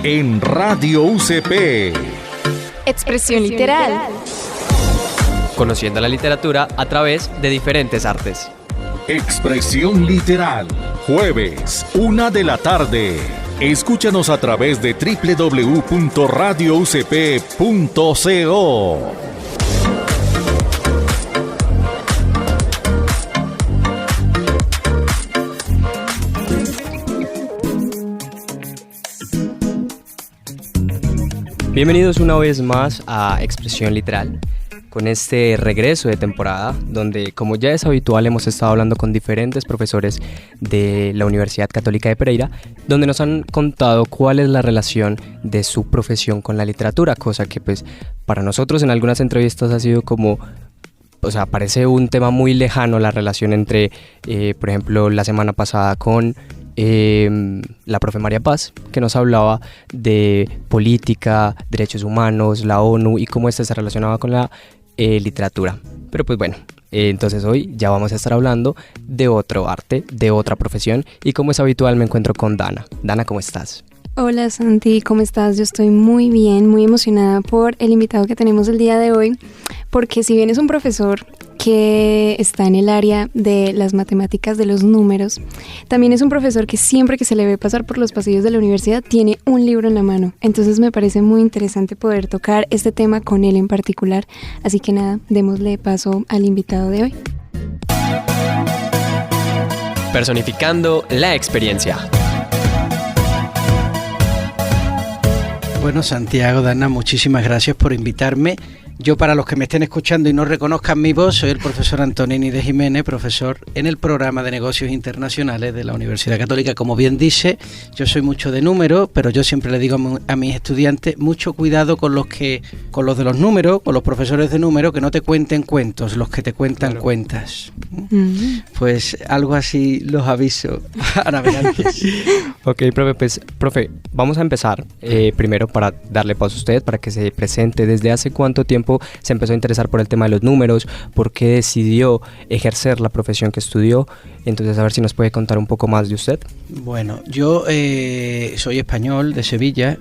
en Radio UCP. Expresión literal. Conociendo la literatura a través de diferentes artes. Expresión literal, jueves, 1 de la tarde. Escúchanos a través de www.radioucp.co. Bienvenidos una vez más a Expresión Literal, con este regreso de temporada, donde, como ya es habitual, hemos estado hablando con diferentes profesores de la Universidad Católica de Pereira, donde nos han contado cuál es la relación de su profesión con la literatura, cosa que pues para nosotros en algunas entrevistas ha sido como... O sea, parece un tema muy lejano la relación entre, por ejemplo, la semana pasada con la profe María Paz, que nos hablaba de política, derechos humanos, la ONU y cómo se relacionaba con la literatura. Pero pues bueno, entonces hoy ya vamos a estar hablando de otro arte, de otra profesión, y como es habitual me encuentro con Dana. Dana, ¿cómo estás? Hola Santi, ¿cómo estás? Yo estoy muy bien, muy emocionada por el invitado que tenemos el día de hoy, porque si bien es un profesor que está en el área de las matemáticas, de los números, también es un profesor que siempre que se le ve pasar por los pasillos de la universidad tiene un libro en la mano. Entonces me parece muy interesante poder tocar este tema con él en particular. Así que nada, démosle paso al invitado de hoy. Personificando la experiencia. Bueno, Santiago, Dana, muchísimas gracias por invitarme. Yo, para los que me estén escuchando y no reconozcan mi voz, soy el profesor Antonini de Jiménez, profesor en el programa de negocios internacionales de la Universidad Católica. Como bien dice, yo soy mucho de números, pero yo siempre le digo a mis estudiantes, mucho cuidado con los de los números, con los profesores de números, que no te cuenten cuentos, los que te cuentan cuentas. Pues algo así los aviso a navegantes. Ok, profe, vamos a empezar primero para darle paso a usted, para que se presente. ¿Desde hace cuánto tiempo se empezó a interesar por el tema de los números? ¿Por qué decidió ejercer la profesión que estudió? Entonces, a ver si nos puede contar un poco más de usted. Bueno, yo soy español, de Sevilla.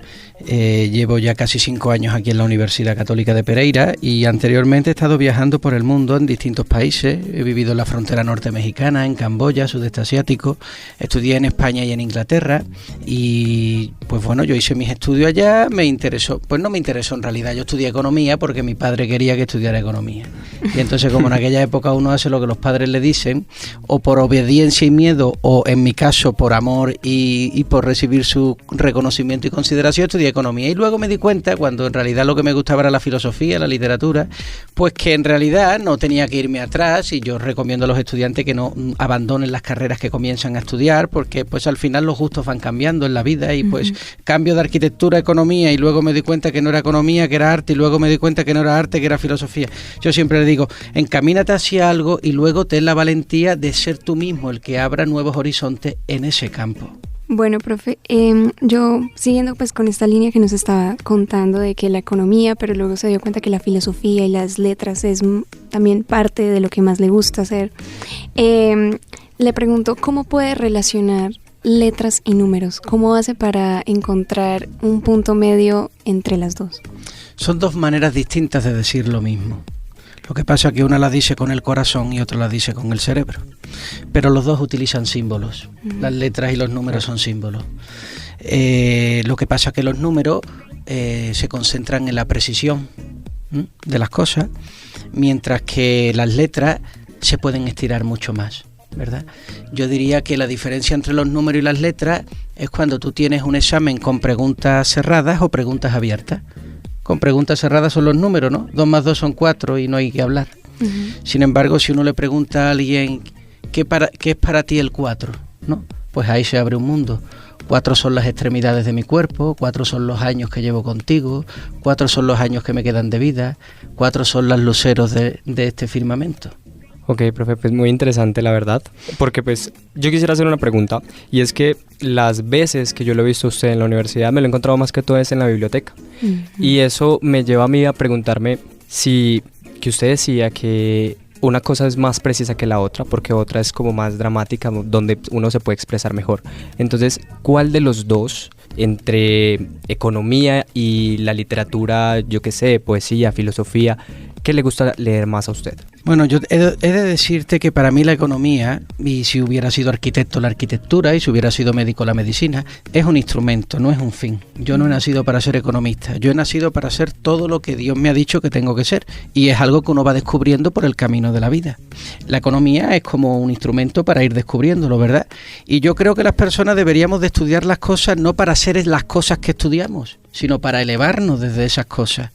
Llevo ya casi 5 años aquí en la Universidad Católica de Pereira y anteriormente he estado viajando por el mundo en distintos países. He vivido en la frontera norte mexicana, en Camboya, sudeste asiático. Estudié en España y en Inglaterra y pues bueno, yo hice mis estudios allá. Me interesó, pues no me interesó en realidad, yo estudié economía porque mi padre quería que estudiara economía. Y entonces, como en aquella época uno hace lo que los padres le dicen, o por obediencia y miedo, o en mi caso por amor y por recibir su reconocimiento y consideración, estudié economía. Y luego me di cuenta, cuando en realidad lo que me gustaba era la filosofía, la literatura, pues que en realidad no tenía que irme atrás, y yo recomiendo a los estudiantes que no abandonen las carreras que comienzan a estudiar, porque pues al final los gustos van cambiando en la vida y pues cambio de arquitectura a economía y luego me di cuenta que no era economía, que era arte, y luego me di cuenta que no era arte, que era filosofía. Yo siempre le digo, encamínate hacia algo y luego ten la valentía de ser tú mismo el que abra nuevos horizontes en ese campo. Bueno, profe, yo siguiendo pues con esta línea que nos estaba contando de que la economía, pero luego se dio cuenta que la filosofía y las letras es también parte de lo que más le gusta hacer, le pregunto, ¿cómo puede relacionar letras y números? ¿Cómo hace para encontrar un punto medio entre las dos? Son dos maneras distintas de decir lo mismo. Lo que pasa es que una la dice con el corazón y otra la dice con el cerebro. Pero los dos utilizan símbolos. Las letras y los números son símbolos. Lo que pasa es que los números se concentran en la precisión de las cosas, mientras que las letras se pueden estirar mucho más, ¿verdad? Yo diría que la diferencia entre los números y las letras es cuando tú tienes un examen con preguntas cerradas o preguntas abiertas. Con preguntas cerradas son los números, ¿no? 2 más 2 son 4 y no hay que hablar. Sin embargo, si uno le pregunta a alguien ¿qué es para ti el 4? ¿No? Pues ahí se abre un mundo. 4 son las extremidades de mi cuerpo, 4 son los años que llevo contigo, 4 son los años que me quedan de vida, 4 son los luceros de este firmamento. Ok, profe, pues muy interesante la verdad, porque pues yo quisiera hacer una pregunta, y es que las veces que yo lo he visto a usted en la universidad me lo he encontrado más que todo es en la biblioteca, y eso me lleva a mí a preguntarme si que usted decía que una cosa es más precisa que la otra, porque otra es como más dramática, donde uno se puede expresar mejor. Entonces, ¿cuál de los dos entre economía y la literatura, yo qué sé, poesía, filosofía, ¿qué le gusta leer más a usted? Bueno, yo he de decirte que para mí la economía, y si hubiera sido arquitecto la arquitectura, y si hubiera sido médico la medicina, es un instrumento, no es un fin. Yo no he nacido para ser economista, yo he nacido para ser todo lo que Dios me ha dicho que tengo que ser, y es algo que uno va descubriendo por el camino de la vida. La economía es como un instrumento para ir descubriéndolo, ¿verdad? Y yo creo que las personas deberíamos de estudiar las cosas no para ser las cosas que estudiamos, sino para elevarnos desde esas cosas.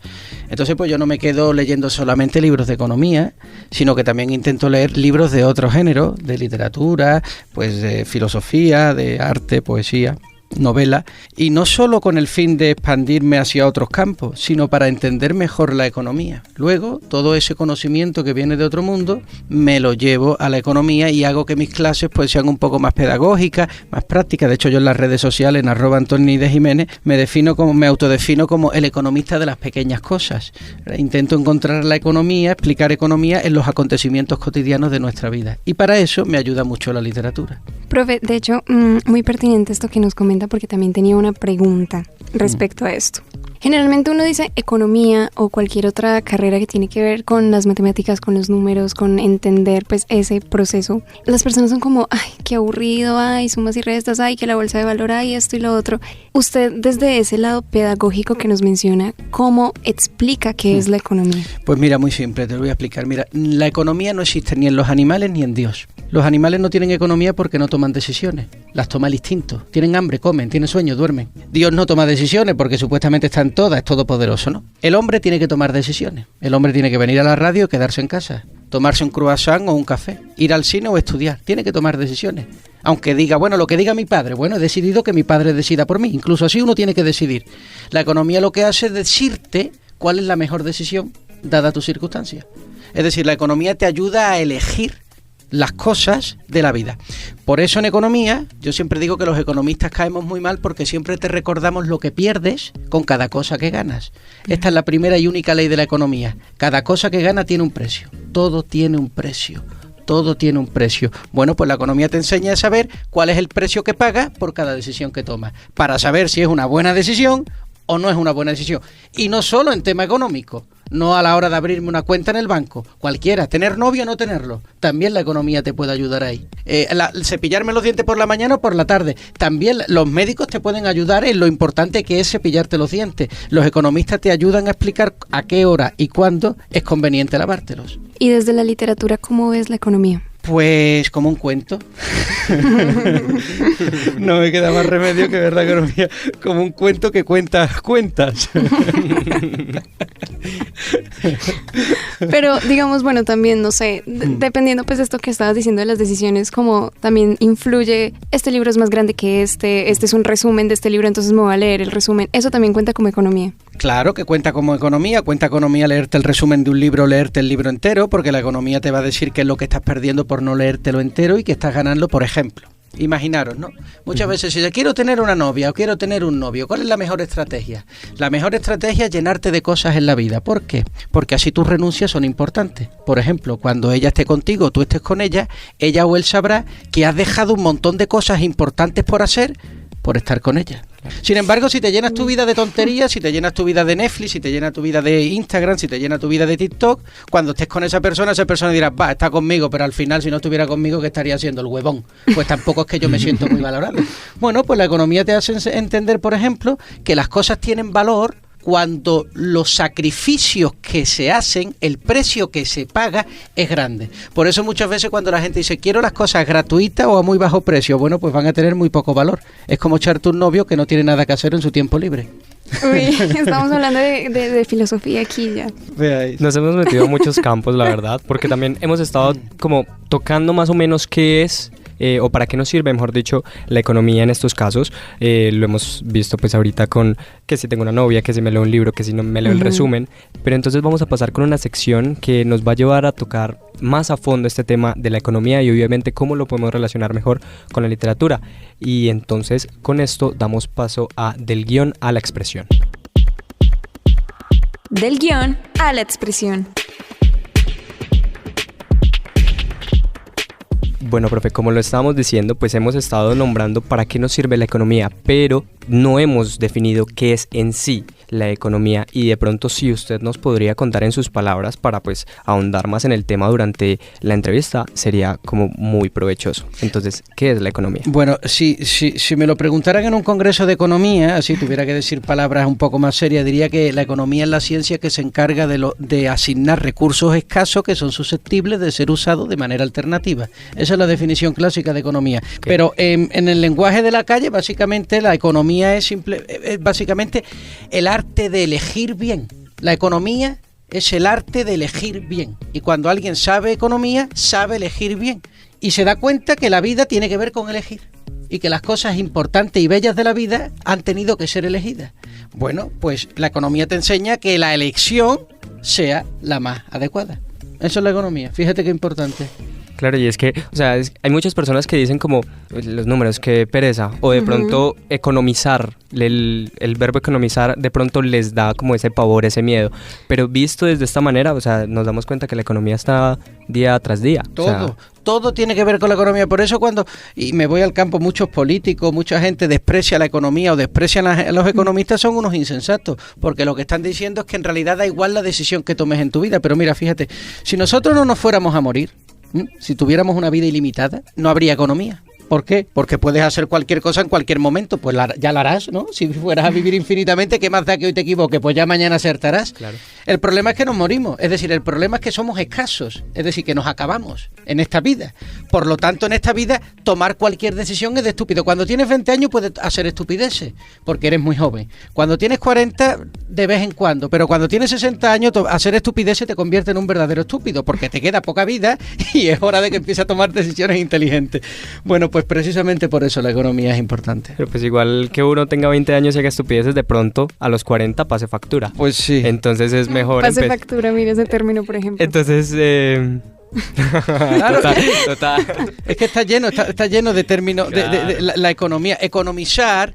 Entonces, pues yo no me quedo leyendo solamente libros de economía, sino que también intento leer libros de otro género, de literatura, pues de filosofía, de arte, poesía, novela, y no solo con el fin de expandirme hacia otros campos, sino para entender mejor la economía. Luego, todo ese conocimiento que viene de otro mundo, me lo llevo a la economía y hago que mis clases pues sean un poco más pedagógicas, más prácticas. De hecho, yo en las redes sociales, en @Antoni_de_Jiménez, me autodefino como el economista de las pequeñas cosas. Intento encontrar la economía, explicar economía en los acontecimientos cotidianos de nuestra vida. Y para eso me ayuda mucho la literatura. Profe, de hecho, muy pertinente esto que nos comenta, porque también tenía una pregunta respecto a esto. Generalmente uno dice economía o cualquier otra carrera que tiene que ver con las matemáticas, con los números, con entender pues ese proceso. Las personas son como, ay, qué aburrido, ay, sumas y restas, ay, que la bolsa de valor, ay, esto y lo otro. Usted, desde ese lado pedagógico que nos menciona, ¿cómo explica qué es la economía? Pues mira, muy simple, te lo voy a explicar. Mira, la economía no existe ni en los animales ni en Dios. Los animales no tienen economía porque no toman decisiones, las toma el instinto. Tienen hambre, comen, tienen sueño, duermen. Dios no toma decisiones porque supuestamente está en todas, es todopoderoso, ¿no? El hombre tiene que tomar decisiones. El hombre tiene que venir a la radio y quedarse en casa, tomarse un croissant o un café, ir al cine o estudiar. Tiene que tomar decisiones. Aunque diga, bueno, lo que diga mi padre, bueno, he decidido que mi padre decida por mí. Incluso así uno tiene que decidir. La economía lo que hace es decirte cuál es la mejor decisión dada tus circunstancias. Es decir, la economía te ayuda a elegir las cosas de la vida. Por eso en economía yo siempre digo que los economistas caemos muy mal porque siempre te recordamos lo que pierdes con cada cosa que ganas. Esta es la primera y única ley de la economía. Cada cosa que gana tiene un precio. Todo tiene un precio. Todo tiene un precio. Bueno, pues la economía te enseña a saber cuál es el precio que pagas por cada decisión que tomas, para saber si es una buena decisión o no es una buena decisión. Y no solo en tema económico, no a la hora de abrirme una cuenta en el banco, cualquiera, tener novio o no tenerlo, también la economía te puede ayudar ahí. Cepillarme los dientes por la mañana o por la tarde, también los médicos te pueden ayudar en lo importante que es cepillarte los dientes. Los economistas te ayudan a explicar a qué hora y cuándo es conveniente lavártelos. Y desde la literatura, ¿cómo ves la economía? Pues como un cuento. No me queda más remedio que ver la economía como un cuento que cuentas cuentas. Pero digamos, bueno, también, no sé, dependiendo pues de esto que estabas diciendo de las decisiones, como también influye, este libro es más grande que este es un resumen de este libro, entonces me voy a leer el resumen. Eso también cuenta como economía. Claro que cuenta economía leerte el resumen de un libro, leerte el libro entero, porque la economía te va a decir qué es lo que estás perdiendo por no leértelo entero y qué estás ganando, por ejemplo. Imaginaros, ¿no? Muchas veces si yo quiero tener una novia o quiero tener un novio, ¿cuál es la mejor estrategia? La mejor estrategia es llenarte de cosas en la vida. ¿Por qué? Porque así tus renuncias son importantes. Por ejemplo, cuando ella esté contigo, tú estés con ella, ella o él sabrá que has dejado un montón de cosas importantes por hacer por estar con ella. Sin embargo, si te llenas tu vida de tonterías, si te llenas tu vida de Netflix, si te llenas tu vida de Instagram, si te llenas tu vida de TikTok, cuando estés con esa persona dirá, va, está conmigo, pero al final si no estuviera conmigo, ¿qué estaría haciendo? El huevón. Pues tampoco es que yo me siento muy valorado. Bueno, pues la economía te hace entender, por ejemplo, que las cosas tienen valor cuando los sacrificios que se hacen, el precio que se paga es grande. Por eso muchas veces cuando la gente dice quiero las cosas gratuitas o a muy bajo precio, bueno, pues van a tener muy poco valor. Es como echarte un novio que no tiene nada que hacer en su tiempo libre. Uy, estamos hablando de filosofía aquí ya. Nos hemos metido a muchos campos, la verdad, porque también hemos estado como tocando más o menos qué es o para qué nos sirve, mejor dicho, la economía en estos casos. Lo hemos visto pues ahorita con que si tengo una novia, que si me leo un libro, que si no me leo el resumen. Pero entonces vamos a pasar con una sección que nos va a llevar a tocar más a fondo este tema de la economía y obviamente cómo lo podemos relacionar mejor con la literatura. Y entonces con esto damos paso a Del guión a la expresión. Del guión a la expresión. Bueno, profe, como lo estábamos diciendo, pues hemos estado nombrando para qué nos sirve la economía, pero no hemos definido qué es en sí la economía, y de pronto si usted nos podría contar en sus palabras para pues ahondar más en el tema durante la entrevista, sería como muy provechoso. Entonces, ¿qué es la economía? Bueno, si me lo preguntaran en un congreso de economía, así tuviera que decir palabras un poco más serias, diría que la economía es la ciencia que se encarga de asignar recursos escasos que son susceptibles de ser usados de manera alternativa. Esa es la definición clásica de economía. Okay. Pero en el lenguaje de la calle, básicamente la economía es básicamente el arte de elegir bien. La economía es el arte de elegir bien. Y cuando alguien sabe economía, sabe elegir bien. Y se da cuenta que la vida tiene que ver con elegir. Y que las cosas importantes y bellas de la vida han tenido que ser elegidas. Bueno, pues la economía te enseña que la elección sea la más adecuada. Eso es la economía. Fíjate qué importante. Claro, y es que, o sea, hay muchas personas que dicen como los números, que pereza, o de pronto economizar, el verbo economizar de pronto les da como ese pavor, ese miedo, pero visto desde esta manera, o sea, nos damos cuenta que la economía está día tras día. Todo tiene que ver con la economía. Por eso y me voy al campo, muchos políticos, mucha gente desprecia la economía o desprecian a los economistas, son unos insensatos, porque lo que están diciendo es que en realidad da igual la decisión que tomes en tu vida. Pero mira, fíjate, si nosotros no nos fuéramos a morir, si tuviéramos una vida ilimitada, no habría economía. ¿Por qué? Porque puedes hacer cualquier cosa en cualquier momento, pues ya la harás, ¿no? Si fueras a vivir infinitamente, ¿qué más da que hoy te equivoques? Pues ya mañana acertarás. Claro. El problema es que nos morimos, es decir, el problema es que somos escasos, es decir, que nos acabamos en esta vida. Por lo tanto, en esta vida, tomar cualquier decisión es de estúpido. Cuando tienes 20 años puedes hacer estupideces, porque eres muy joven. Cuando tienes 40, de vez en cuando, pero cuando tienes 60 años, hacer estupideces te convierte en un verdadero estúpido, porque te queda poca vida y es hora de que empieces a tomar decisiones inteligentes. Bueno, pues precisamente por eso la economía es importante. Pero pues igual que uno tenga 20 años y haga estupideces, de pronto a los 40 pase factura. Pues sí. Entonces es mejor... Pase factura, mira ese término, por ejemplo. Entonces... Claro, total. Es que está lleno de términos, claro. de la economía. Economizar,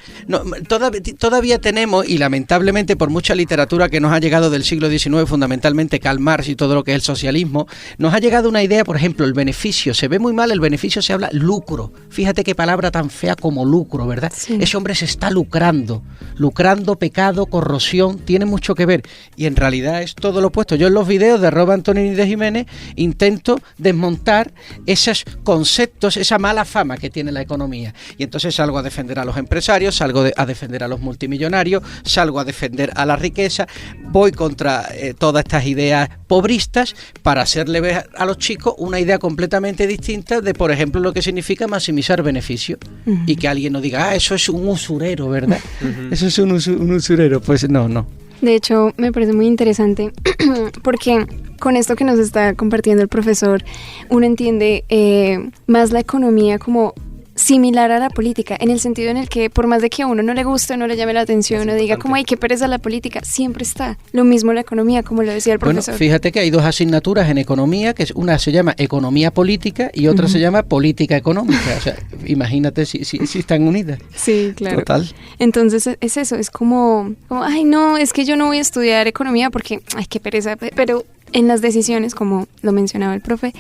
todavía tenemos, y lamentablemente por mucha literatura que nos ha llegado del siglo XIX, fundamentalmente Karl Marx y todo lo que es el socialismo, nos ha llegado una idea, por ejemplo, el beneficio. Se ve muy mal el beneficio, se habla lucro. Fíjate qué palabra tan fea como lucro, ¿verdad? Sí. Ese hombre se está lucrando, pecado, corrosión, tiene mucho que ver. Y en realidad es todo lo opuesto. Yo en los videos de Antonini de Jiménez intento desmontar esos conceptos, esa mala fama que tiene la economía. Y entonces salgo a defender a los empresarios, salgo a defender a los multimillonarios, salgo a defender a la riqueza, voy contra todas estas ideas pobristas para hacerle ver a los chicos una idea completamente distinta de, por ejemplo, lo que significa maximizar beneficios. Y que alguien nos diga, eso es un usurero, ¿verdad? Eso es un usurero. Pues no. De hecho, me parece muy interesante porque con esto que nos está compartiendo el profesor, uno entiende más la economía como similar a la política, en el sentido en el que por más de que a uno no le guste, no le llame la atención, o diga como, ay, qué pereza la política, siempre está. Lo mismo la economía, como lo decía el profesor. Bueno, fíjate que hay dos asignaturas en economía, que una se llama economía política y otra se llama política económica. O sea, imagínate si están unidas. Sí, claro. Total. Entonces es eso, es como, ay, no, es que yo no voy a estudiar economía porque, ay, qué pereza, pero... En las decisiones, como lo mencionaba el profe,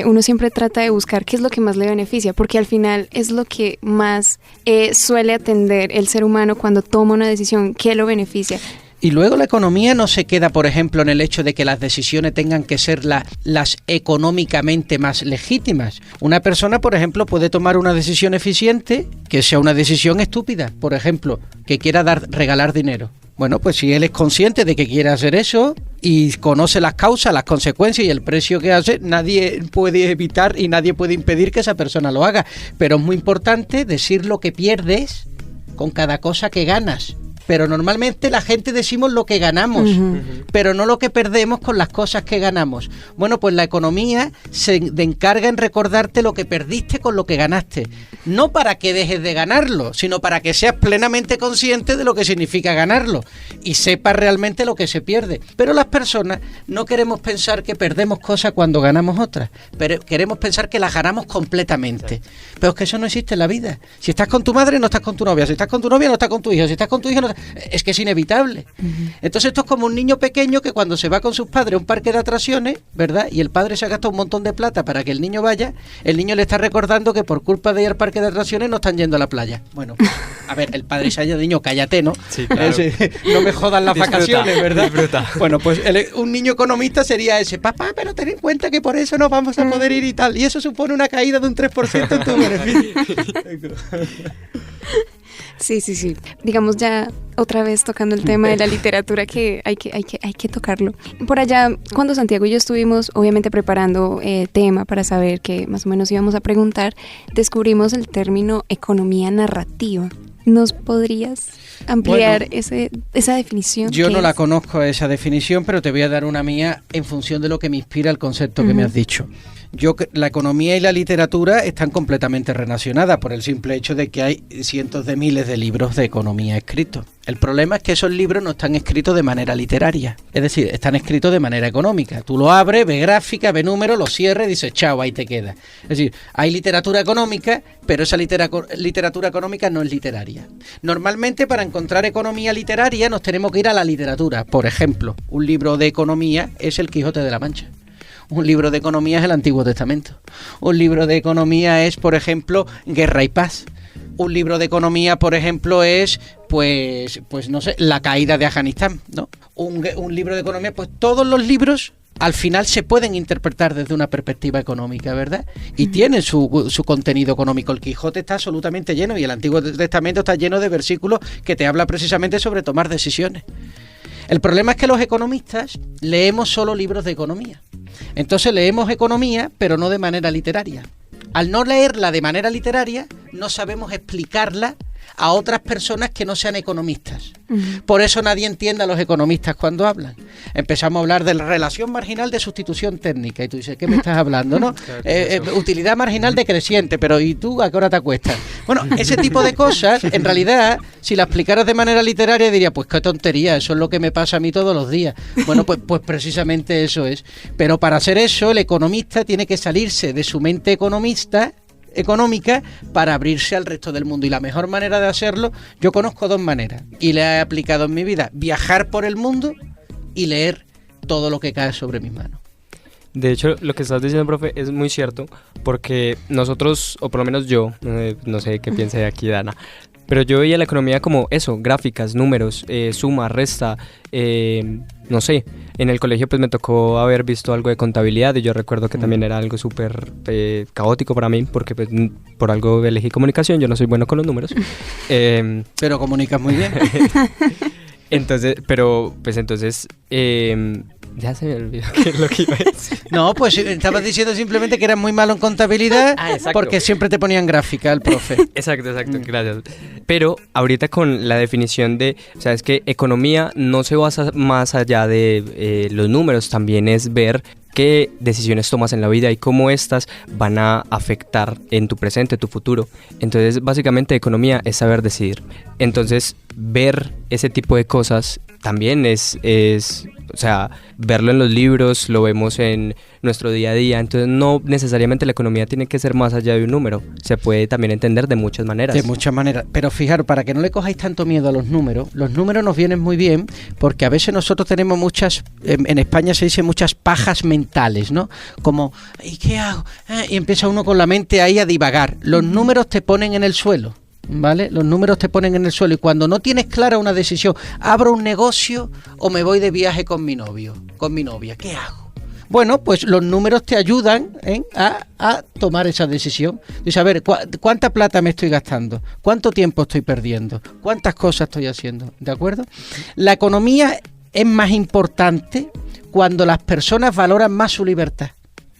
uno siempre trata de buscar qué es lo que más le beneficia, porque al final es lo que más suele atender el ser humano cuando toma una decisión, qué lo beneficia. Y luego la economía no se queda, por ejemplo, en el hecho de que las decisiones tengan que ser las económicamente más legítimas. Una persona, por ejemplo, puede tomar una decisión eficiente que sea una decisión estúpida, por ejemplo, que quiera regalar dinero. Bueno, pues si él es consciente de que quiere hacer eso y conoce las causas, las consecuencias y el precio que hace, nadie puede evitar y nadie puede impedir que esa persona lo haga. Pero es muy importante decir lo que pierdes con cada cosa que ganas. Pero normalmente la gente decimos lo que ganamos, pero no lo que perdemos con las cosas que ganamos. Bueno, pues la economía se encarga en recordarte lo que perdiste con lo que ganaste. No para que dejes de ganarlo, sino para que seas plenamente consciente de lo que significa ganarlo y sepas realmente lo que se pierde. Pero las personas no queremos pensar que perdemos cosas cuando ganamos otras, pero queremos pensar que las ganamos completamente. Pero es que eso no existe en la vida. Si estás con tu madre, no estás con tu novia. Si estás con tu novia, no estás con tu hijo. Si estás con tu hijo, no... es que es inevitable. Entonces esto es como un niño pequeño que cuando se va con sus padres a un parque de atracciones, ¿verdad? Y el padre se ha gastado un montón de plata para que el niño vaya, el niño le está recordando que por culpa de ir al parque de atracciones no están yendo a la playa. Bueno, a ver, el padre se haya niño, cállate, ¿no? Sí, claro. No me jodan las vacaciones, ¿verdad? Disfruta. Bueno, pues un niño economista sería ese, papá, pero ten en cuenta que por eso no vamos a poder ir y tal, y eso supone una caída de un 3% en tu beneficio. Sí. Digamos ya otra vez tocando el tema de la literatura que hay que tocarlo. Por allá, cuando Santiago y yo estuvimos obviamente preparando tema para saber qué más o menos íbamos a preguntar, descubrimos el término economía narrativa. ¿Nos podrías ampliar esa definición? Yo no la conozco esa definición, pero te voy a dar una mía en función de lo que me inspira el concepto que me has dicho. La economía y la literatura están completamente relacionadas por el simple hecho de que hay cientos de miles de libros de economía escritos. El problema es que esos libros no están escritos de manera literaria, es decir, están escritos de manera económica. Tú lo abres, ves gráfica, ves números, lo cierres y dices, chao, ahí te queda. Es decir, hay literatura económica, pero esa literatura económica no es literaria. Normalmente para encontrar economía literaria nos tenemos que ir a la literatura. Por ejemplo, un libro de economía es El Quijote de la Mancha. Un libro de economía es el Antiguo Testamento. Un libro de economía es, por ejemplo, Guerra y Paz. Un libro de economía, por ejemplo, es, pues no sé, La caída de Afganistán, ¿no? Un libro de economía, pues todos los libros al final se pueden interpretar desde una perspectiva económica, ¿verdad? Y tienen su contenido económico. El Quijote está absolutamente lleno y el Antiguo Testamento está lleno de versículos que te habla precisamente sobre tomar decisiones. El problema es que los economistas leemos solo libros de economía. Entonces leemos economía, pero no de manera literaria. Al no leerla de manera literaria, no sabemos explicarla a otras personas que no sean economistas. Por eso nadie entiende a los economistas cuando hablan. Empezamos a hablar de la relación marginal de sustitución técnica y tú dices, ¿qué me estás hablando? ¿No? Utilidad marginal decreciente, pero ¿y tú a qué hora te acuestas? Bueno, ese tipo de cosas, en realidad, si la explicaras de manera literaria diría, pues qué tontería, eso es lo que me pasa a mí todos los días. Bueno, pues precisamente eso es. Pero para hacer eso, el economista tiene que salirse de su mente económica para abrirse al resto del mundo, y la mejor manera de hacerlo, yo conozco dos maneras y la he aplicado en mi vida: viajar por el mundo y leer todo lo que cae sobre mis manos. De hecho, lo que estás diciendo, profe, es muy cierto, porque nosotros, o por lo menos yo, no sé qué piensa aquí Dana, pero yo veía la economía como eso, gráficas, números, suma, resta, no sé. En el colegio pues me tocó haber visto algo de contabilidad y yo recuerdo que también era algo súper caótico para mí, porque pues por algo elegí comunicación, yo no soy bueno con los números. Pero comunicas muy bien. Entonces, ya se me olvidó qué es lo que iba a decir. No, pues estabas diciendo simplemente que eras muy malo en contabilidad porque siempre te ponían gráfica el profe. Exacto, gracias. Pero ahorita con la definición de, o sea, es que economía no se basa más allá de los números, también es ver qué decisiones tomas en la vida y cómo estas van a afectar en tu presente, tu futuro. Entonces, básicamente, economía es saber decidir. Entonces, ver ese tipo de cosas también es, o sea, verlo en los libros, lo vemos en nuestro día a día. Entonces, no necesariamente la economía tiene que ser más allá de un número. Se puede también entender de muchas maneras. De muchas maneras. Pero fijaros, para que no le cojáis tanto miedo a los números nos vienen muy bien porque a veces nosotros tenemos muchas, en España se dice muchas pajas mentales, ¿no? Como, ¿y qué hago? Y empieza uno con la mente ahí a divagar. Los números te ponen en el suelo. ¿Vale? Los números te ponen en el suelo y cuando no tienes clara una decisión, ¿abro un negocio o me voy de viaje con mi novio, con mi novia? ¿Qué hago? Bueno, pues los números te ayudan a tomar esa decisión. Dices, a ver, ¿cuánta plata me estoy gastando? ¿Cuánto tiempo estoy perdiendo? ¿Cuántas cosas estoy haciendo? ¿De acuerdo? La economía es más importante cuando las personas valoran más su libertad.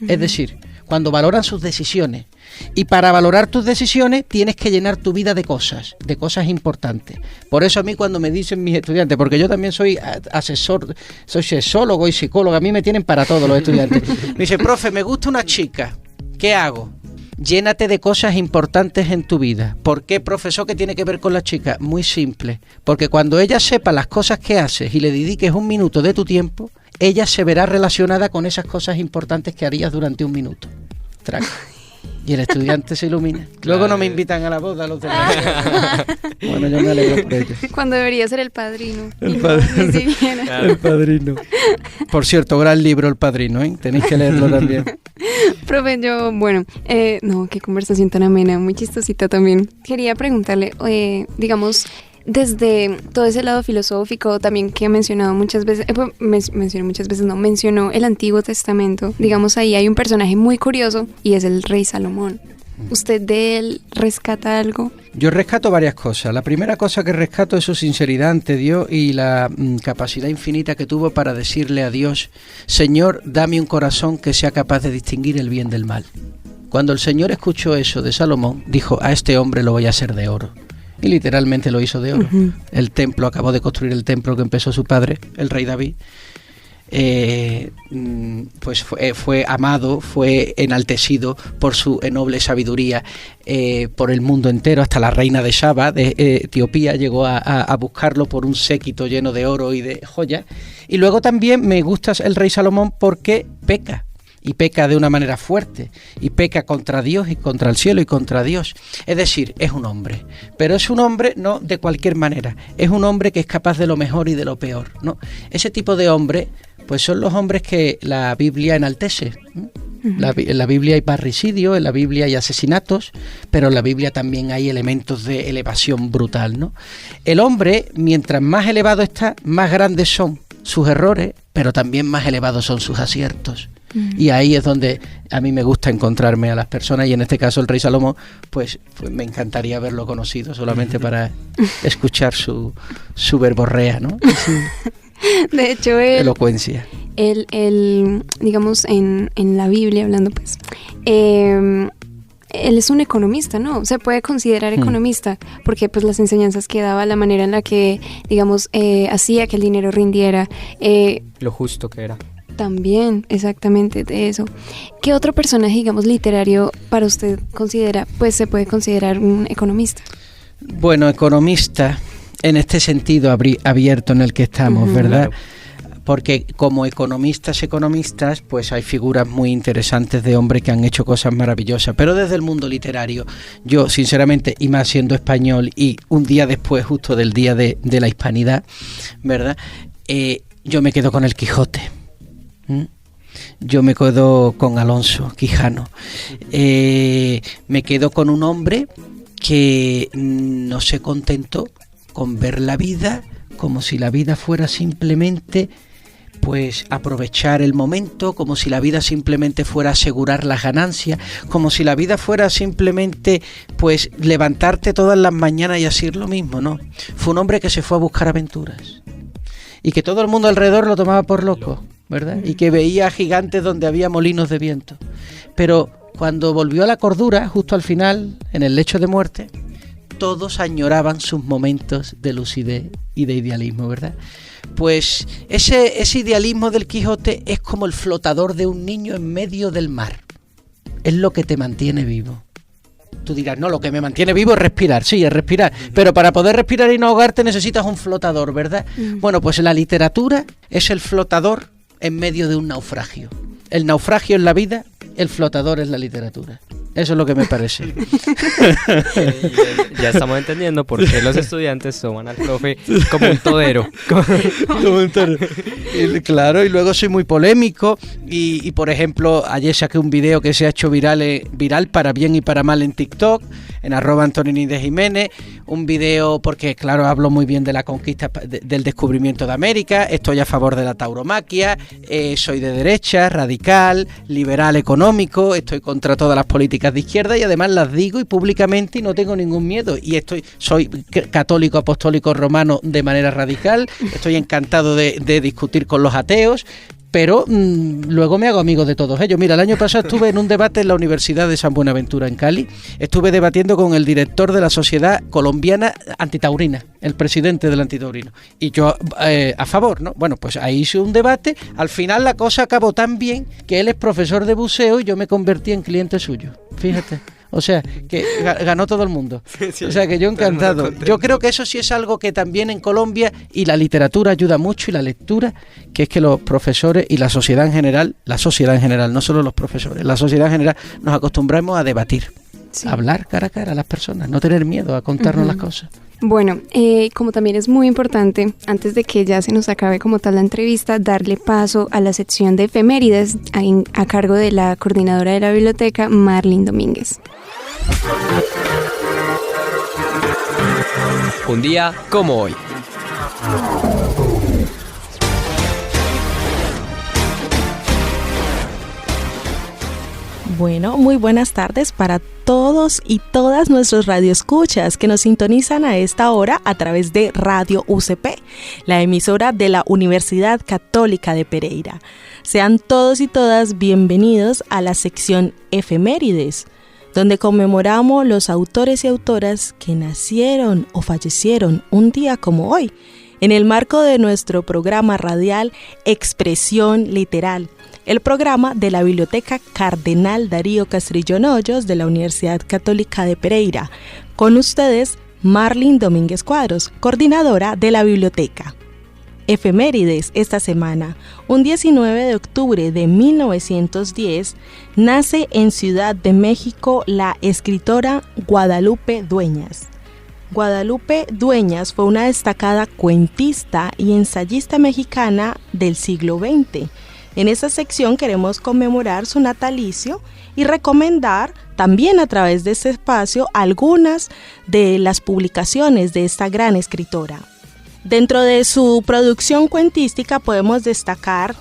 Es decir, cuando valoran sus decisiones. Y para valorar tus decisiones tienes que llenar tu vida de cosas importantes. Por eso a mí cuando me dicen mis estudiantes, porque yo también soy asesor, soy sexólogo y psicólogo, a mí me tienen para todo los estudiantes. Me dice, profe, me gusta una chica, ¿qué hago? Llénate de cosas importantes en tu vida. ¿Por qué, profesor, qué tiene que ver con la chica? Muy simple, porque cuando ella sepa las cosas que haces y le dediques un minuto de tu tiempo, ella se verá relacionada con esas cosas importantes que harías durante un minuto. y el estudiante se ilumina. Luego no me invitan a la boda los demás. Bueno, yo me alegro por ello. Cuando debería ser el padrino. El Y no, padrino. ni siquiera. El Padrino. Por cierto, gran libro El Padrino, ¿eh? Tenéis que leerlo también. Profe, yo, bueno, no, qué conversación tan amena, muy chistosita también. Quería preguntarle, digamos, desde todo ese lado filosófico también que ha mencionado muchas veces, mencionó el Antiguo Testamento. Digamos, ahí hay un personaje muy curioso y es el rey Salomón. ¿Usted de él rescata algo? Yo rescato varias cosas. La primera cosa que rescato es su sinceridad ante Dios y la capacidad infinita que tuvo para decirle a Dios: Señor, dame un corazón que sea capaz de distinguir el bien del mal. Cuando el Señor escuchó eso de Salomón, dijo: a este hombre lo voy a hacer de oro. Y literalmente lo hizo de oro. Uh-huh. El templo, acabó de construir el templo que empezó su padre, el rey David. Pues fue amado, fue enaltecido por su noble sabiduría por el mundo entero. Hasta la reina de Saba de Etiopía llegó a buscarlo por un séquito lleno de oro y de joyas. Y luego también me gusta el rey Salomón porque peca. Y peca de una manera fuerte, y peca contra Dios y contra el cielo y contra Dios. Es decir, es un hombre, pero es un hombre no de cualquier manera, es un hombre que es capaz de lo mejor y de lo peor, ¿no? Ese tipo de hombre, pues son los hombres que la Biblia enaltece. En la Biblia hay parricidio, en la Biblia hay asesinatos, pero en la Biblia también hay elementos de elevación brutal, ¿no? El hombre, mientras más elevado está, más grandes son sus errores, pero también más elevados son sus aciertos. Y ahí es donde a mí me gusta encontrarme a las personas, y en este caso el rey Salomón, pues me encantaría haberlo conocido solamente para escuchar su verborrea, ¿no? De hecho, Elocuencia. Digamos, en la Biblia, hablando pues, él es un economista, ¿no? Se puede considerar economista, porque pues las enseñanzas que daba, la manera en la que, digamos, hacía que el dinero rindiera. Lo justo que era. También, exactamente, de eso. ¿Qué otro personaje, digamos, literario para usted considera, pues se puede considerar un economista? Bueno, economista, en este sentido abierto en el que estamos, ¿verdad? Claro. Porque como economistas, pues hay figuras muy interesantes de hombres que han hecho cosas maravillosas. Pero desde el mundo literario, yo sinceramente, y más siendo español, y un día después justo del Día de la Hispanidad, ¿verdad? Yo me quedo con el Quijote. Yo me quedo con Alonso Quijano. Me quedo con un hombre que no se contentó con ver la vida como si la vida fuera simplemente pues aprovechar el momento, como si la vida simplemente fuera asegurar las ganancias, como si la vida fuera simplemente pues levantarte todas las mañanas y hacer lo mismo, ¿no? Fue un hombre que se fue a buscar aventuras y que todo el mundo alrededor lo tomaba por loco, ¿verdad? Y que veía gigantes donde había molinos de viento. Pero cuando volvió a la cordura, justo al final, en el lecho de muerte, todos añoraban sus momentos de lucidez y de idealismo, ¿verdad? Pues ese idealismo del Quijote es como el flotador de un niño en medio del mar. Es lo que te mantiene vivo. Tú dirás, no, lo que me mantiene vivo es respirar. Sí, es respirar. Pero para poder respirar y no ahogarte necesitas un flotador, ¿verdad? Bueno, pues la literatura es el flotador en medio de un naufragio. El naufragio es la vida, el flotador es la literatura. Eso es lo que me parece. Ya estamos entendiendo por qué los estudiantes toman al profe como un todero. Claro, y luego soy muy polémico y por ejemplo, ayer saqué un video que se ha hecho viral para bien y para mal en TikTok, en @Antonini de Jiménez, un video porque claro, hablo muy bien de la conquista, del descubrimiento de América, estoy a favor de la tauromaquia, soy de derecha, radical, liberal económico, estoy contra todas las políticas de izquierda y además las digo y públicamente y no tengo ningún miedo y soy católico apostólico romano de manera radical, estoy encantado de discutir con los ateos, pero luego me hago amigo de todos ellos. Mira, el año pasado estuve en un debate en la Universidad de San Buenaventura en Cali, estuve debatiendo con el director de la Sociedad Colombiana Antitaurina, el presidente del Antitaurino, y yo a favor, ¿no? Bueno, pues ahí hice un debate, al final la cosa acabó tan bien que él es profesor de buceo y yo me convertí en cliente suyo, fíjate. O sea, que ganó todo el mundo. O sea, que yo encantado. Yo creo que eso sí es algo que también en Colombia, y la literatura ayuda mucho, y la lectura, que es que los profesores y la sociedad en general, no solo los profesores, la sociedad en general, nos acostumbramos a debatir, a hablar cara a cara a las personas, no tener miedo a contarnos las cosas. Bueno, como también es muy importante, antes de que ya se nos acabe como tal la entrevista, darle paso a la sección de efemérides a cargo de la coordinadora de la biblioteca, Marlene Domínguez. Un día como hoy. Bueno, muy buenas tardes para todos y todas nuestros radioescuchas que nos sintonizan a esta hora a través de Radio UCP, la emisora de la Universidad Católica de Pereira. Sean todos y todas bienvenidos a la sección Efemérides, donde conmemoramos los autores y autoras que nacieron o fallecieron un día como hoy, en el marco de nuestro programa radial Expresión Literal, el programa de la Biblioteca Cardenal Darío Castrillón Hoyos de la Universidad Católica de Pereira. Con ustedes, Marlene Domínguez Cuadros, coordinadora de la biblioteca. Efemérides esta semana. Un 19 de octubre de 1910 nace en Ciudad de México la escritora Guadalupe Dueñas. Guadalupe Dueñas fue una destacada cuentista y ensayista mexicana del siglo XX. En esta sección queremos conmemorar su natalicio y recomendar también a través de este espacio algunas de las publicaciones de esta gran escritora. Dentro de su producción cuentística podemos destacar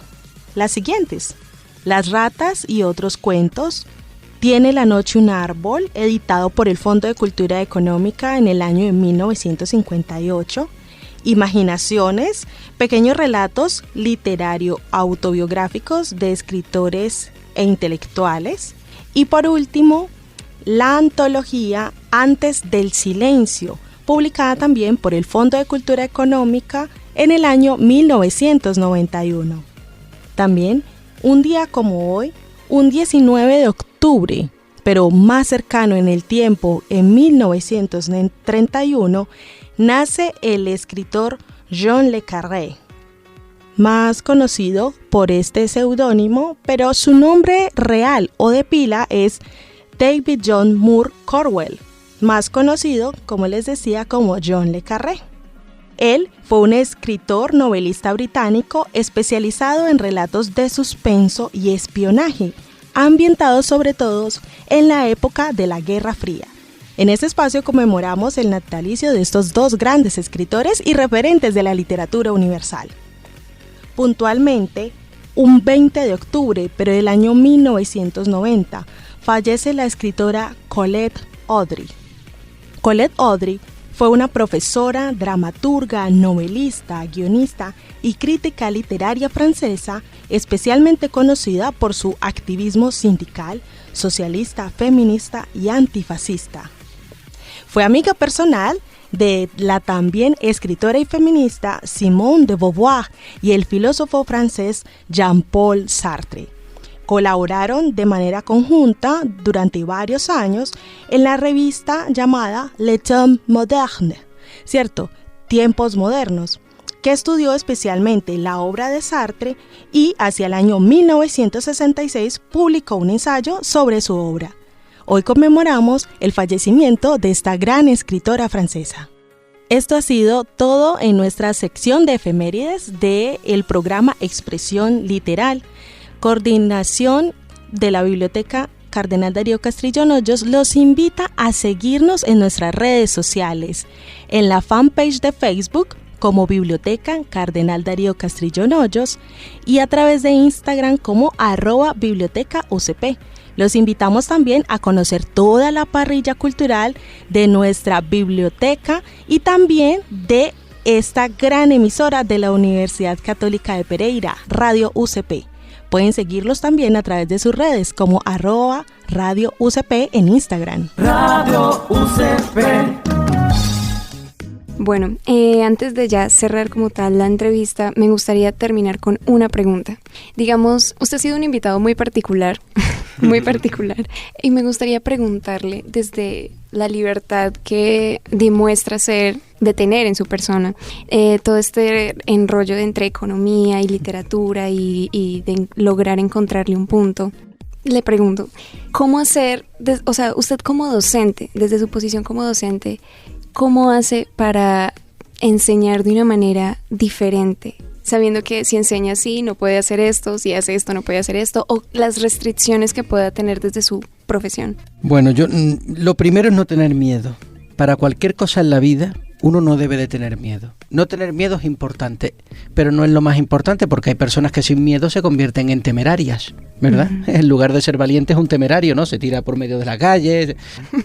las siguientes: Las ratas y otros cuentos, Tiene la noche un árbol, editado por el Fondo de Cultura Económica en el año de 1958, Imaginaciones, pequeños relatos literario autobiográficos de escritores e intelectuales, y por último, la antología Antes del Silencio, publicada también por el Fondo de Cultura Económica en el año 1991. También, un día como hoy, un 19 de octubre, pero más cercano en el tiempo, en 1931, nace el escritor John le Carré, más conocido por este seudónimo, pero su nombre real o de pila es David John Moore Cornwell, más conocido, como les decía, como John le Carré. Él fue un escritor novelista británico especializado en relatos de suspenso y espionaje, ambientados sobre todo en la época de la Guerra Fría. En este espacio conmemoramos el natalicio de estos dos grandes escritores y referentes de la literatura universal. Puntualmente, un 20 de octubre, pero del año 1990, fallece la escritora Colette Audry. Colette Audry fue una profesora, dramaturga, novelista, guionista y crítica literaria francesa, especialmente conocida por su activismo sindical, socialista, feminista y antifascista. Fue amiga personal de la también escritora y feminista Simone de Beauvoir y el filósofo francés Jean-Paul Sartre. Colaboraron de manera conjunta durante varios años en la revista llamada Le Temps Moderne, ¿cierto? Tiempos Modernos, que estudió especialmente la obra de Sartre y hacia el año 1966 publicó un ensayo sobre su obra. Hoy conmemoramos el fallecimiento de esta gran escritora francesa. Esto ha sido todo en nuestra sección de efemérides del programa Expresión Literal. Coordinación de la Biblioteca Cardenal Darío Castrillón Hoyos los invita a seguirnos en nuestras redes sociales, en la fanpage de Facebook como Biblioteca Cardenal Darío Castrillón Hoyos y a través de Instagram como @bibliotecaucp. Los invitamos también a conocer toda la parrilla cultural de nuestra biblioteca y también de esta gran emisora de la Universidad Católica de Pereira, Radio UCP. Pueden seguirlos también a través de sus redes como @Radio UCP en Instagram. Radio UCP. Bueno, antes de ya cerrar como tal la entrevista, me gustaría terminar con una pregunta. Digamos, usted ha sido un invitado muy particular, muy particular, y me gustaría preguntarle desde la libertad que demuestra de tener en su persona, todo este enrollo entre economía y literatura y de lograr encontrarle un punto. Le pregunto, ¿cómo hacer, o sea, usted como docente, desde su posición como docente, cómo hace para enseñar de una manera diferente? Sabiendo que si enseña así no puede hacer esto, si hace esto no puede hacer esto, o las restricciones que pueda tener desde su profesión. Bueno, lo primero es no tener miedo. Para cualquier cosa en la vida, uno no debe de tener miedo. No tener miedo es importante, pero no es lo más importante, porque hay personas que sin miedo se convierten en temerarias, ¿verdad? En lugar de ser valiente es un temerario, ¿no? Se tira por medio de la calle.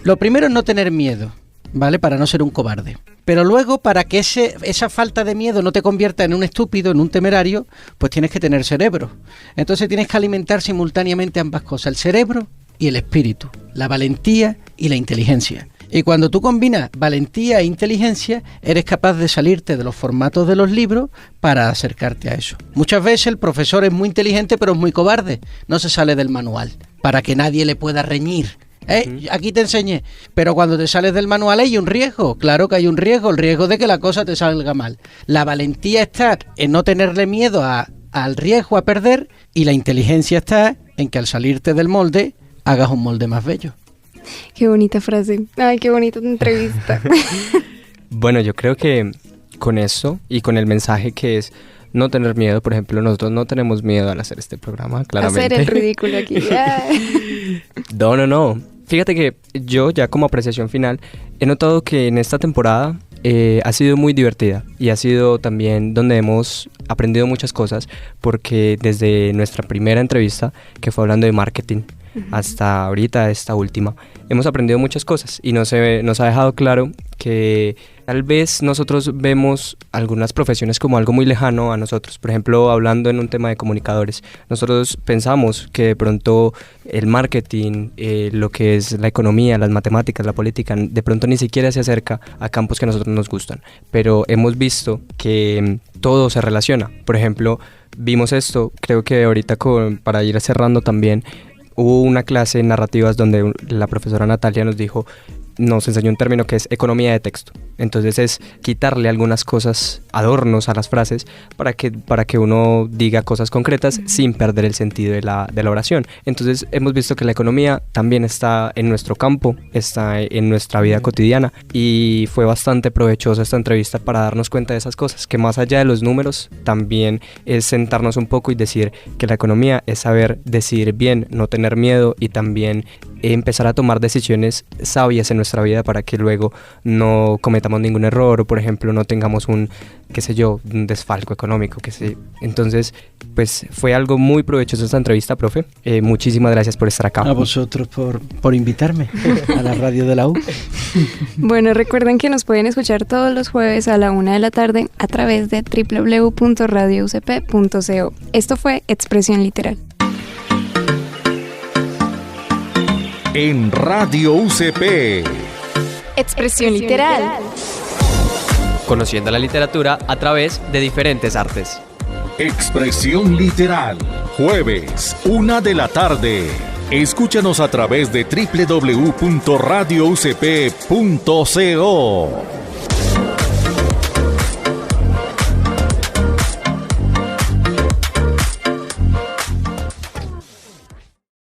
Lo primero es no tener miedo, ¿vale? Para no ser un cobarde. Pero luego, para que esa falta de miedo no te convierta en un estúpido, en un temerario, pues tienes que tener cerebro. Entonces tienes que alimentar simultáneamente ambas cosas, el cerebro y el espíritu, la valentía y la inteligencia. Y cuando tú combinas valentía e inteligencia, eres capaz de salirte de los formatos de los libros para acercarte a eso. Muchas veces el profesor es muy inteligente pero es muy cobarde, no se sale del manual, para que nadie le pueda reñir. Aquí te enseñé, pero cuando te sales del manual hay un riesgo, claro que hay un riesgo, el riesgo de que la cosa te salga mal. La valentía está en no tenerle miedo al riesgo a perder, y la inteligencia está en que al salirte del molde hagas un molde más bello. Qué bonita frase. Ay, qué bonita entrevista. Bueno, yo creo que con eso y con el mensaje que es no tener miedo, por ejemplo, nosotros no tenemos miedo al hacer este programa, claramente. Hacer el ridículo aquí. No. Fíjate que yo ya como apreciación final he notado que en esta temporada ha sido muy divertida y ha sido también donde hemos aprendido muchas cosas, porque desde nuestra primera entrevista, que fue hablando de marketing, hasta ahorita esta última, hemos aprendido muchas cosas y nos ha dejado claro que tal vez nosotros vemos algunas profesiones como algo muy lejano a nosotros. Por ejemplo, hablando en un tema de comunicadores, nosotros pensamos que de pronto el marketing, lo que es la economía, las matemáticas, la política, de pronto ni siquiera se acerca a campos que a nosotros nos gustan, pero hemos visto que todo se relaciona. Por ejemplo, vimos esto, creo que ahorita para ir cerrando también, hubo una clase de narrativas donde la profesora Natalia nos enseñó un término que es economía de texto. Entonces es quitarle algunas cosas, adornos a las frases para que uno diga cosas concretas sin perder el sentido de la oración. Entonces hemos visto que la economía también está en nuestro campo, está en nuestra vida cotidiana, y fue bastante provechosa esta entrevista para darnos cuenta de esas cosas, que más allá de los números también es sentarnos un poco y decir que la economía es saber decidir bien, no tener miedo, y también empezar a tomar decisiones sabias en nuestra vida para que luego no cometamos ningún error, o por ejemplo no tengamos un desfalco económico, Entonces, pues fue algo muy provechoso esta entrevista, profe. Muchísimas gracias por estar acá. A vosotros por invitarme a la radio de la U. Bueno, recuerden que nos pueden escuchar todos los jueves a la 1 de la tarde a través de www.radioucp.co. Esto fue Expresión Literal. En Radio UCP. Expresión Literal. Conociendo la literatura a través de diferentes artes. Expresión Literal. Jueves, 1 de la tarde. Escúchanos a través de www.radioucp.co.